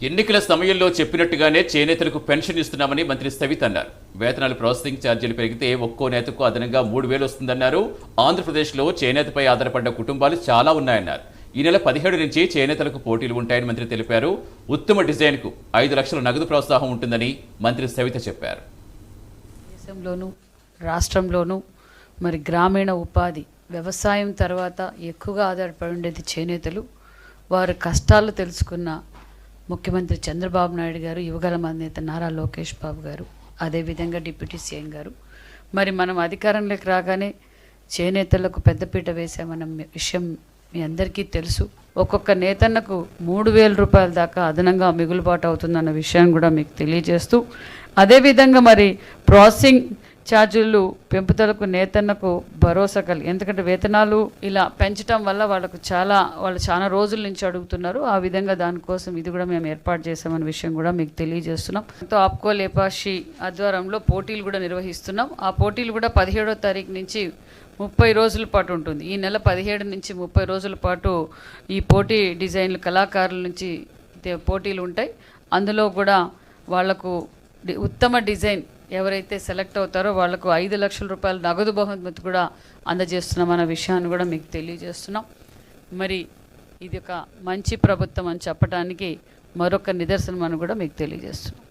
ఎన్నికల సమయంలో చెప్పినట్టుగానే చేనేతలకు పెన్షన్ ఇస్తున్నామని మంత్రి సవిత అన్నారు. వేతనాలు ప్రాసెసింగ్ ఛార్జీలు పెరిగితే ఒక్కో నేతకు అదనంగా 3,000 వస్తుందన్నారు. ఆంధ్రప్రదేశ్లో చేనేతపై ఆధారపడ్డ కుటుంబాలు చాలా ఉన్నాయన్నారు. ఈ నెల 17 నుంచి చేనేతలకు పోటీలు ఉంటాయని మంత్రి తెలిపారు. ఉత్తమ డిజైన్కు 5 లక్షల నగదు ప్రోత్సాహం ఉంటుందని మంత్రి సవిత చెప్పారు. దేశంలోనూ రాష్ట్రంలోనూ మరి గ్రామీణ ఉపాధి వ్యవసాయం తర్వాత ఎక్కువగా ఆధారపడి ఉండేది చేనేతలు. వారి కష్టాలు తెలుసుకున్న ముఖ్యమంత్రి చంద్రబాబు నాయుడు గారు, యువగల నేత నారా లోకేష్ బాబు గారు, అదేవిధంగా డిప్యూటీ సీఎం గారు, మరి మనం అధికారంలోకి రాగానే చేనేతలకు పెద్దపీట వేసామన్న విషయం మీ అందరికీ తెలుసు. ఒక్కొక్క నేతన్నకు 3,000 రూపాయల దాకా అదనంగా మిగులుబాటు అవుతుందన్న విషయాన్ని కూడా మీకు తెలియజేస్తూ, అదేవిధంగా మరి ప్రాసెసింగ్ ఛార్జీలు పెంపుదలకు నేతన్నకు భరోసా కలిగి, ఎందుకంటే వేతనాలు ఇలా పెంచడం వల్ల వాళ్ళు చాలా రోజుల నుంచి అడుగుతున్నారు. ఆ విధంగా దానికోసం ఇది కూడా మేము ఏర్పాటు చేసామన్న విషయం కూడా మీకు తెలియజేస్తున్నాం. ఆప్కో లేపాషి ఆధ్వర్యంలో పోటీలు కూడా నిర్వహిస్తున్నాం. ఆ పోటీలు కూడా 17వ తారీఖు నుంచి 30 రోజుల పాటు ఉంటుంది. ఈ నెల 17 నుంచి 30 రోజుల పాటు ఈ పోటీ డిజైన్లు కళాకారుల నుంచి పోటీలు ఉంటాయి. అందులో కూడా వాళ్లకు ఉత్తమ డిజైన్ ఎవరైతే సెలెక్ట్ అవుతారో వాళ్లకు 5 లక్షల రూపాయల నగదు బహుమతి కూడా అందజేస్తున్నాం అన్న విషయాన్ని కూడా మీకు తెలియజేస్తున్నాం. మరి ఇది ఒక మంచి ప్రభుత్వం అని చెప్పడానికి మరొక నిదర్శనం అని కూడా మీకు తెలియజేస్తున్నాం.